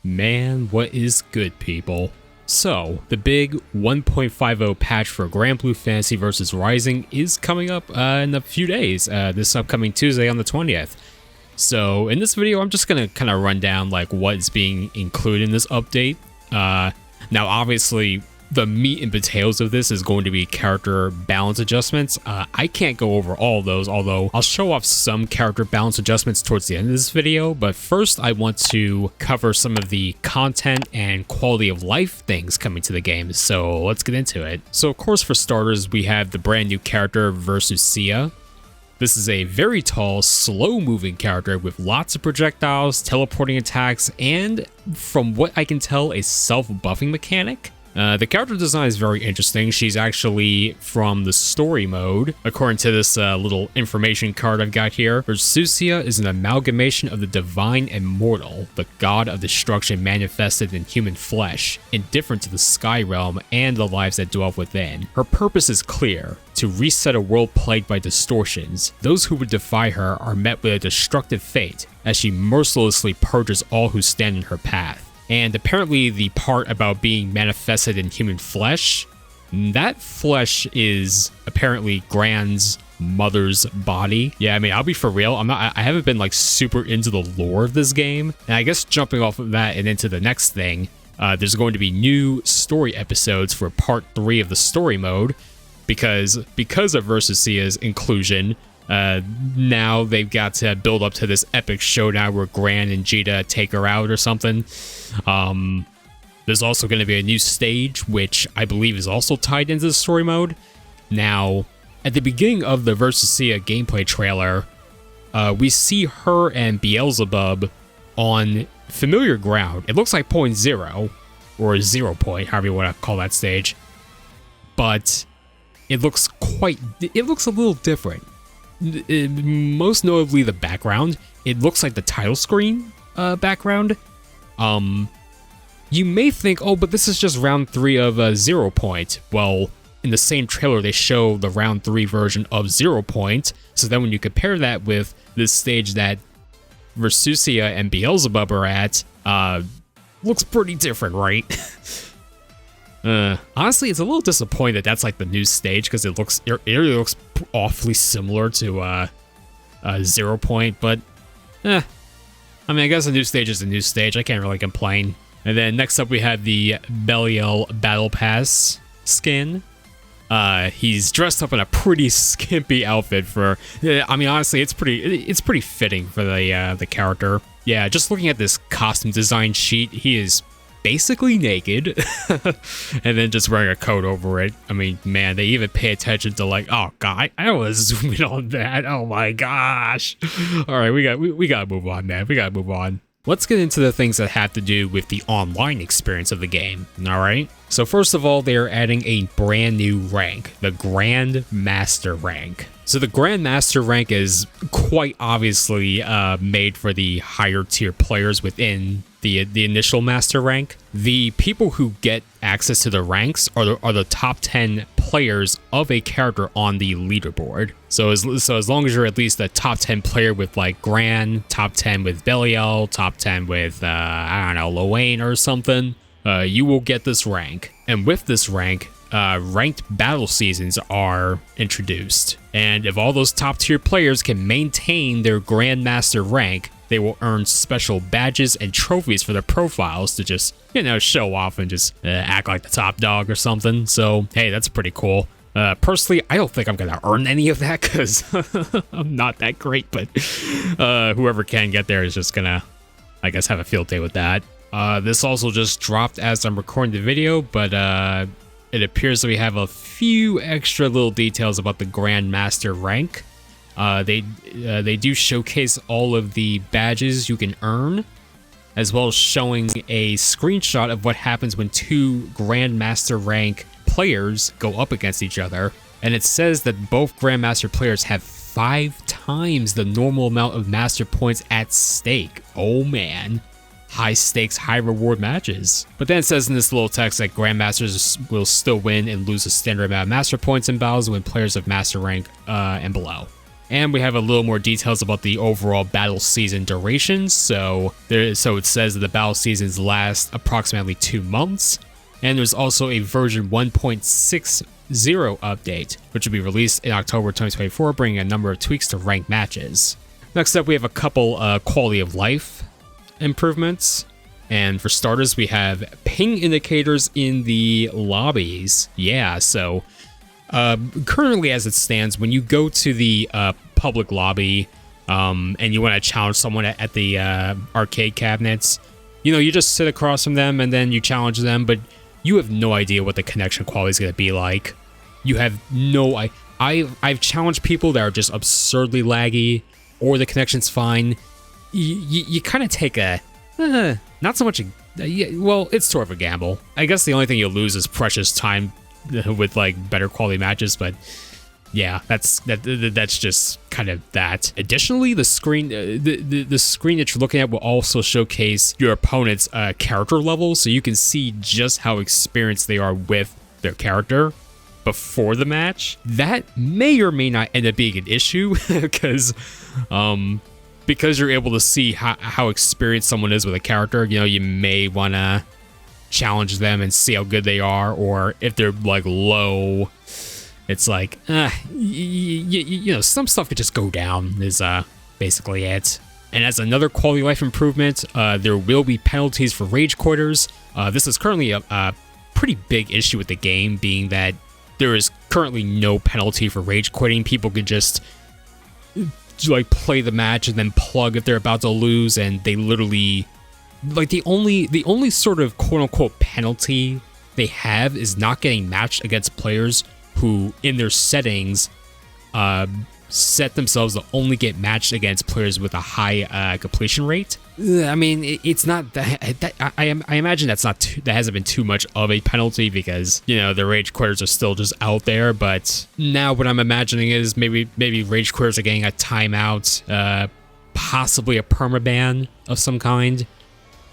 Man, what is good, people? So, the big 1.50 patch for Granblue Fantasy Versus Rising is coming up in a few days, this upcoming Tuesday on the 20th. So, in this video, I'm just gonna kind of run down like what's being included in this update. Now, obviously, the meat and potatoes of this is going to be character balance adjustments. I can't go over all of those, although I'll show off some character balance adjustments towards the end of this video. But first, I want to cover some of the content and quality of life things coming to the game. So let's get into it. So of course, for starters, we have the brand new character Versus. This is a very tall, slow-moving character with lots of projectiles, teleporting attacks, and from what I can tell, a self-buffing mechanic. The character design is very interesting. She's actually from the story mode, according to this little information card I've got here. Versus is an amalgamation of the divine and mortal, the god of destruction manifested in human flesh, indifferent to the sky realm and the lives that dwell within. Her purpose is clear: to reset a world plagued by distortions. Those who would defy her are met with a destructive fate, as she mercilessly purges all who stand in her path. And apparently the part about being manifested in human flesh, that flesh is apparently Gran's mother's body. Yeah, I mean, I'll be for real, I haven't been like super into the lore of this game. And I guess jumping off of that and into the next thing, there's going to be new story episodes for part 3 of the story mode, because of Versus' inclusion. Now they've got to build up to this epic showdown where Gran and Jita take her out or something. There's also going to be a new stage, which I believe is also tied into the story mode. Now, at the beginning of the Versus gameplay trailer, we see her and Beelzebub on familiar ground. It looks like Point Zero, or 0 point, however you want to call that stage. But it looks a little different. Most notably the background. It looks like the title screen background. You may think, oh, but this is just round 3 of 0 point. Well, in the same trailer they show the round 3 version of 0 point, so then when you compare that with this stage that Versus and Beelzebub are at, looks pretty different, right? Honestly, it's a little disappointing that that's like the new stage, because it really looks awfully similar to 0 point, but I mean, I guess a new stage is a new stage. I can't really complain. And then next up we have the Belial Battle Pass skin. He's dressed up in a pretty skimpy outfit for, I mean, honestly, it's pretty fitting for the character. Yeah, just looking at this costume design sheet, he is basically naked and then just wearing a coat over it. I mean, man, they even pay attention to like, oh god, I was zooming on that. Oh my gosh. All right, we gotta move on, man. We gotta move on. Let's get into the things that have to do with the online experience of the game. All right. So first of all, they are adding a brand new rank, the Grand Master rank. So the Grand Master rank is quite obviously made for the higher tier players within the initial Master rank. The people who get access to the ranks are the top 10 players of a character on the leaderboard. So as long as you're at least a top 10 player with like Gran, top 10 with Belial, top 10 with I don't know, Lowain or something, you will get this rank. And with this rank, ranked battle seasons are introduced. And if all those top tier players can maintain their Grandmaster rank, they will earn special badges and trophies for their profiles to just, you know, show off and just act like the top dog or something. So, hey, that's pretty cool. Personally, I don't think I'm gonna earn any of that because I'm not that great, but whoever can get there is just gonna, I guess, have a field day with that. This also just dropped as I'm recording the video, but it appears that we have a few extra little details about the Grandmaster rank. They do showcase all of the badges you can earn, as well as showing a screenshot of what happens when 2 Grandmaster rank players go up against each other. And it says that both Grandmaster players have 5 times the normal amount of master points at stake. Oh man. High stakes, high reward matches. But then it says in this little text that Grandmasters will still win and lose a standard amount of master points in battles when players of master rank and below. And we have a little more details about the overall battle season durations. So it says that the battle seasons last approximately 2 months. And there's also a version 1.60 update, which will be released in October 2024, bringing a number of tweaks to ranked matches. Next up, we have a couple quality of life improvements. And for starters, we have ping indicators in the lobbies. Yeah, so currently as it stands, when you go to the public lobby and you want to challenge someone at the arcade cabinets, you just sit across from them and then you challenge them, but you have no idea what the connection quality is going to be like. You have no... I've challenged people that are just absurdly laggy, or the connection's fine. You kind of take a... not so much a... well, it's sort of a gamble. I guess the only thing you'll lose is precious time with like better quality matches, but yeah, that's just kind of that. Additionally, the screen the screen that you're looking at will also showcase your opponent's character level, so you can see just how experienced they are with their character before the match. That may or may not end up being an issue because you're able to see how experienced someone is with a character. You may want to challenge them and see how good they are, or if they're like low, it's like some stuff could just go down is basically it. And as another quality of life improvement, there will be penalties for rage quitters. This is currently a pretty big issue with the game, being that there is currently no penalty for rage quitting. People can just like play the match and then plug if they're about to lose, and they literally like the only sort of quote-unquote penalty they have is not getting matched against players who in their settings set themselves to only get matched against players with a high completion rate. I mean, it's not that I imagine that hasn't been too much of a penalty, because the rage quitters are still just out there. But now what I'm imagining is maybe rage quitters are getting a timeout, possibly a permaban of some kind.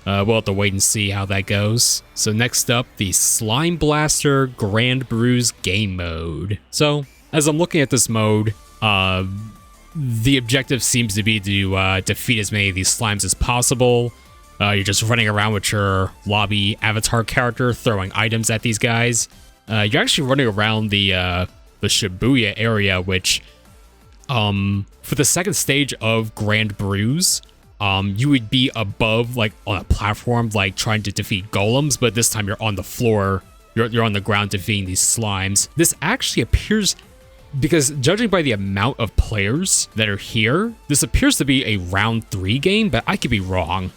We'll have to wait and see how that goes. So next up, the Slime Blaster Granblue game mode. So as I'm looking at this mode, the objective seems to be to defeat as many of these slimes as possible. You're just running around with your lobby avatar character, throwing items at these guys. You're actually running around the Shibuya area, which for the second stage of Granblue, you would be above, like on a platform, like trying to defeat golems, but this time you're on the floor. You're on the ground defeating these slimes. This actually appears, because judging by the amount of players that are here, this appears to be a round 3 game, but I could be wrong.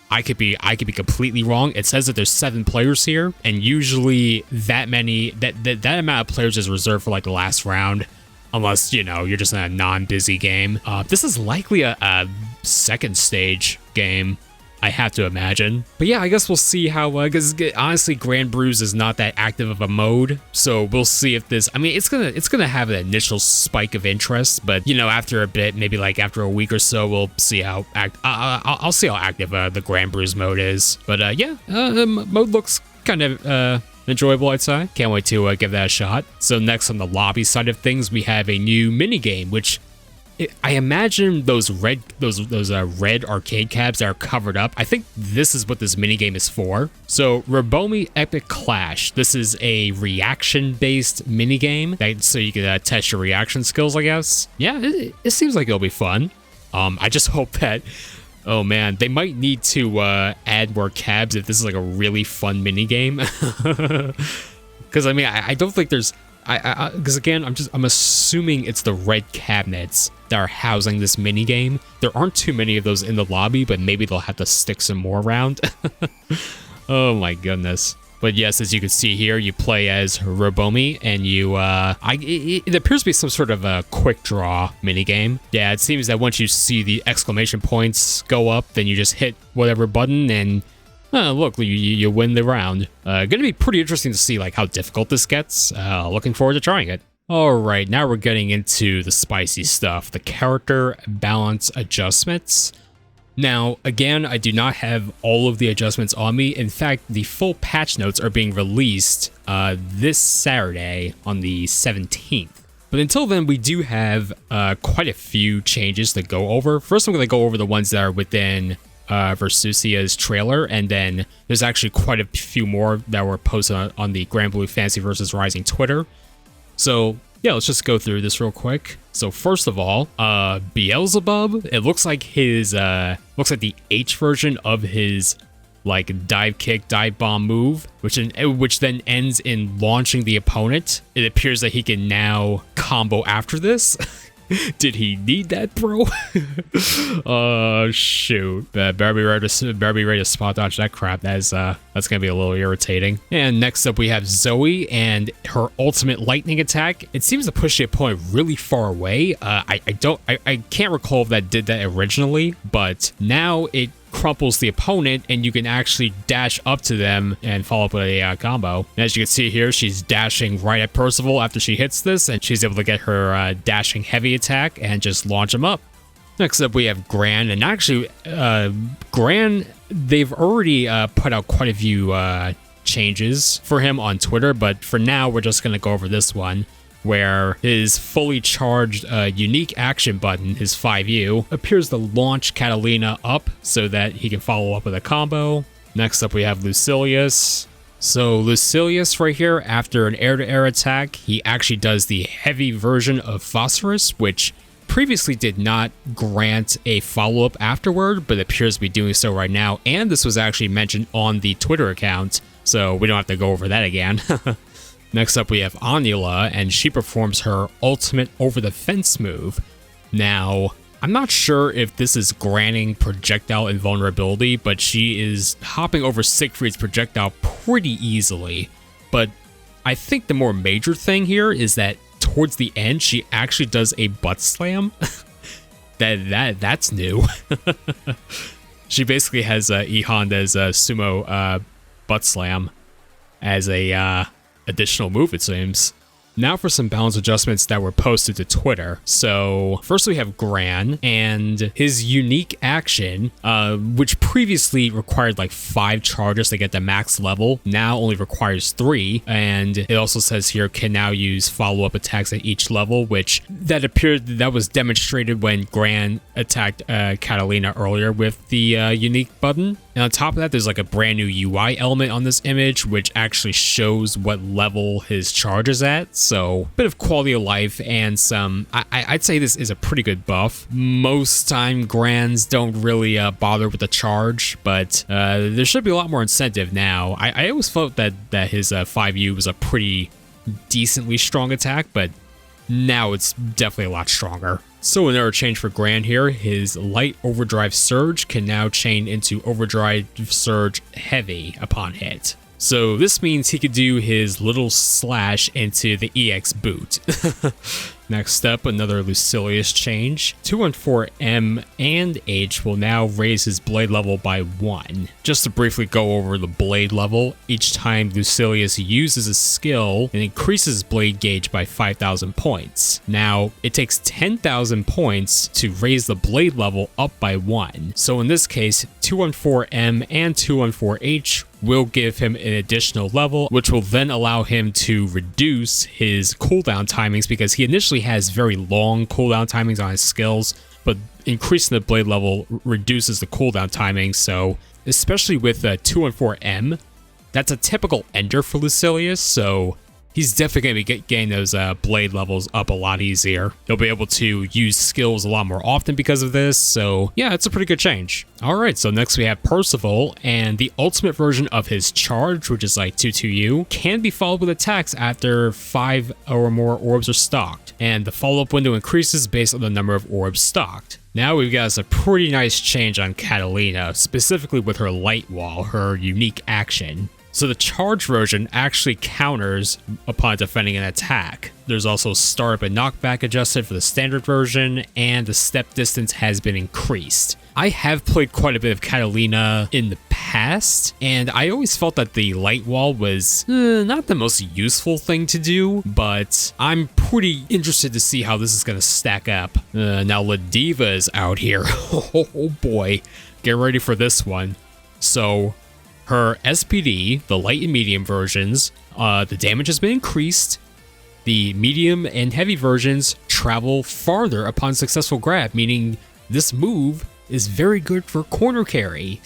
I could be completely wrong. It says that there's 7 players here, and usually that amount of players is reserved for like the last round, unless you're just in a non-busy game. This is likely a second stage game, I have to imagine. But yeah, I guess we'll see how, because honestly, Granblue is not that active of a mode, so we'll see if this, I mean, it's gonna have an initial spike of interest, but after a bit, maybe like after a week or so, we'll see how I'll see how active the Granblue mode is. But yeah, the mode looks kind of enjoyable, I'd say. Can't wait to give that a shot. So next, on the lobby side of things, we have a new minigame, which I imagine those red arcade cabs that are covered up, I think this is what this minigame is for. So Robomi Epic Clash. This is a reaction-based minigame, so you can test your reaction skills, I guess. Yeah, it seems like it'll be fun. I just hope that, oh man, they might need to add more cabs if this is like a really fun minigame. Because I mean, I don't think there's, because again, I'm assuming it's the red cabinets that are housing this minigame. There aren't too many of those in the lobby, but maybe they'll have to stick some more around. Oh my goodness. But yes, as you can see here, you play as Robomi, and it appears to be some sort of a quick draw minigame. Yeah, it seems that once you see the exclamation points go up, then you just hit whatever button, and look, you win the round. Gonna be pretty interesting to see like how difficult this gets. Looking forward to trying it. Alright, now we're getting into the spicy stuff, the character balance adjustments. Now, again, I do not have all of the adjustments on me. In fact, the full patch notes are being released this Saturday on the 17th. But until then, we do have quite a few changes to go over. First, I'm going to go over the ones that are within Versusia's trailer, and then there's actually quite a few more that were posted on the Granblue Fantasy Versus Rising Twitter. So yeah, let's just go through this real quick. So first of all, Beelzebub, it looks like his looks like the H version of his like dive kick, dive bomb move, which then ends in launching the opponent. It appears that he can now combo after this. Did he need that, bro? Oh shoot! Better be ready to spot dodge that crap. That's gonna be a little irritating. And next up, we have Zoe and her ultimate lightning attack. It seems to push the opponent really far away. I can't recall if that did that originally, but now it crumples the opponent and you can actually dash up to them and follow up with a combo. And as you can see here, she's dashing right at Percival after she hits this, and she's able to get her dashing heavy attack and just launch him up. Next up, we have Gran, and actually Gran, they've already put out quite a few changes for him on Twitter, but for now we're just going to go over this one, where his fully charged unique action button, his 5U, appears to launch Catalina up so that he can follow up with a combo. Next up, we have Lucilius. So Lucilius right here, after an air-to-air attack, he actually does the heavy version of Phosphorus, which previously did not grant a follow-up afterward, but appears to be doing so right now. And this was actually mentioned on the Twitter account, so we don't have to go over that again. Next up, we have Anila, and she performs her ultimate over-the-fence move. Now, I'm not sure if this is granting projectile invulnerability, but she is hopping over Siegfried's projectile pretty easily. But I think the more major thing here is that towards the end, she actually does a butt slam. That's new. She basically has E Honda's sumo butt slam as a additional move, it seems. Now for some balance adjustments that were posted to Twitter. So first we have Gran and his unique action, which previously required like 5 charges to get the max level, now only requires 3. And it also says here can now use follow-up attacks at each level, which that was demonstrated when Gran attacked Catalina earlier with the unique button. And on top of that, there's like a brand new UI element on this image, which actually shows what level his charge is at. So a bit of quality of life and some, I'd say this is a pretty good buff. Most time Grans don't really bother with the charge, but there should be a lot more incentive now. I always felt that his 5U was a pretty decently strong attack, but now it's definitely a lot stronger. So another change for Gran here, his light overdrive surge can now chain into overdrive surge heavy upon hit. So this means he could do his little slash into the EX boot. Next up, another Lucilius change. 214M and H will now raise his blade level by 1. Just to briefly go over the blade level, each time Lucilius uses a skill, it increases blade gauge by 5,000 points. Now, it takes 10,000 points to raise the blade level up by 1. So in this case, 214M and 214H will give him an additional level, which will then allow him to reduce his cooldown timings, because he initially has very long cooldown timings on his skills, but increasing the blade level reduces the cooldown timing. So especially with 214M, that's a typical ender for Lucilius, so he's definitely going to be getting those blade levels up a lot easier. He'll be able to use skills a lot more often because of this, so yeah, it's a pretty good change. Alright, so next we have Percival, and the ultimate version of his charge, which is like 2-2U, can be followed with attacks after 5 or more orbs are stocked, and the follow-up window increases based on the number of orbs stocked. Now we've got a pretty nice change on Catalina, specifically with her light wall, her unique action. So the charge version actually counters upon defending an attack. There's also startup and knockback adjusted for the standard version, and the step distance has been increased. I have played quite a bit of Catalina in the past, and I always felt that the light wall was not the most useful thing to do, but I'm pretty interested to see how this is going to stack up. Now Ladiva is out here. Oh boy, get ready for this one. So her SPD, the light and medium versions, the damage has been increased, The medium and heavy versions travel farther upon successful grab, meaning this move is very good for corner carry.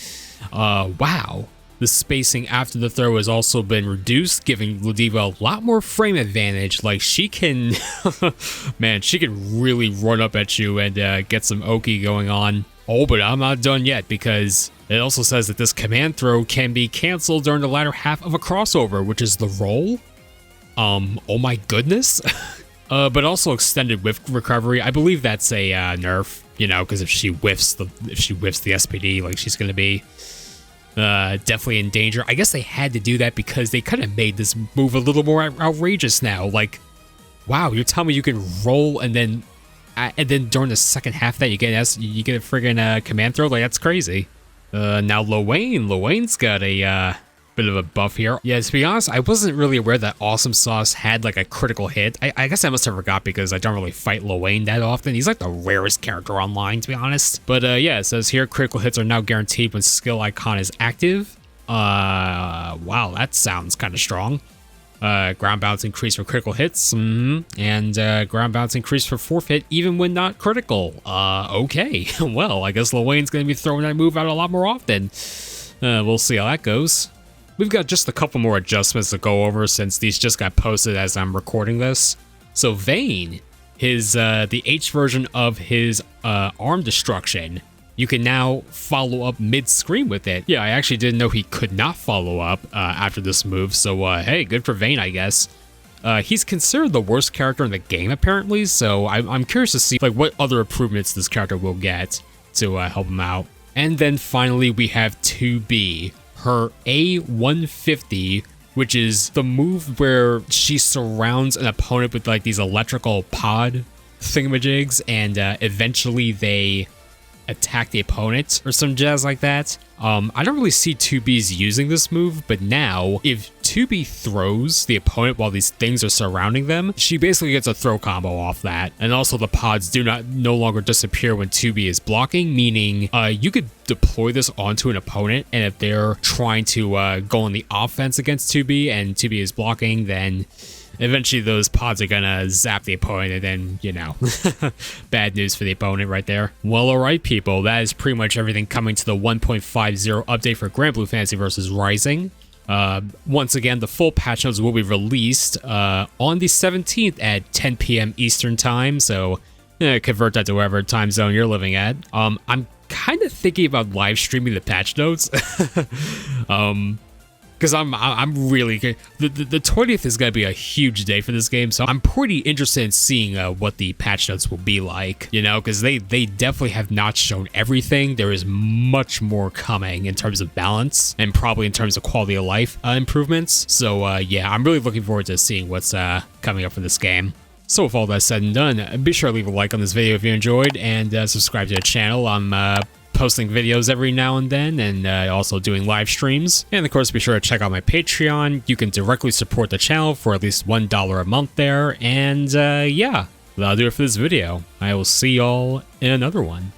Wow. The spacing after the throw has also been reduced, giving Ladiva a lot more frame advantage. Like, she can, man, she can really run up at you and get some Oki going on. Oh, but I'm not done yet, because it also says that this command throw can be canceled during the latter half of a crossover, which is the roll. Oh my goodness. But also extended whiff recovery. I believe that's a nerf, you know, because if she whiffs the SPD, like, she's gonna be definitely in danger. I guess they had to do that because they kind of made this move a little more outrageous now. Like, wow, you're telling me you can roll and then during the second half that you get a friggin' command throw? Like, that's crazy. Now Lowain's got a bit of a buff here. Yeah, to be honest, I wasn't really aware that Awesome Sauce had like a critical hit. I guess I must have forgot because I don't really fight Lowain that often. He's like the rarest character online, to be honest. But yeah, it says here critical hits are now guaranteed when skill icon is active. Wow, that sounds kind of strong. Ground bounce increase for critical hits, and ground bounce increase for forfeit even when not critical. Okay, well, I guess Lowain's gonna be throwing that move out a lot more often. We'll see how that goes. We've got just a couple more adjustments to go over since these just got posted as I'm recording this. So Vayne, the H version of his arm destruction, you can now follow up mid-screen with it. Yeah, I actually didn't know he could not follow up after this move, so hey, good for Vayne, I guess. He's considered the worst character in the game, apparently, so I'm curious to see like what other improvements this character will get to help him out. And then finally, we have 2B, her A150, which is the move where she surrounds an opponent with like these electrical pod thingamajigs, and eventually they attack the opponent or some jazz like that. I don't really see 2Bs using this move, but now if 2B throws the opponent while these things are surrounding them, she basically gets a throw combo off that. And also the pods no longer disappear when 2B is blocking, meaning you could deploy this onto an opponent, and if they're trying to go on the offense against 2B and 2B is blocking, then eventually those pods are gonna zap the opponent, and then, you know, bad news for the opponent right there. Well, alright people, that is pretty much everything coming to the 1.50 update for Granblue Fantasy Versus Rising. Once again, the full patch notes will be released on the 17th at 10 p.m. Eastern time, so convert that to whatever time zone you're living at. I'm kind of thinking about live streaming the patch notes. Because I'm really good. The 20th is going to be a huge day for this game, so I'm pretty interested in seeing what the patch notes will be like, you know, because they definitely have not shown everything. There is much more coming in terms of balance and probably in terms of quality of life improvements. So yeah, I'm really looking forward to seeing what's coming up for this game. So with all that said and done, be sure to leave a like on this video if you enjoyed, and subscribe to the channel. I'm posting videos every now and then, and also doing live streams. And of course, be sure to check out my Patreon. You can directly support the channel for at least $1 a month there. And yeah, that'll do it for this video. I will see y'all in another one.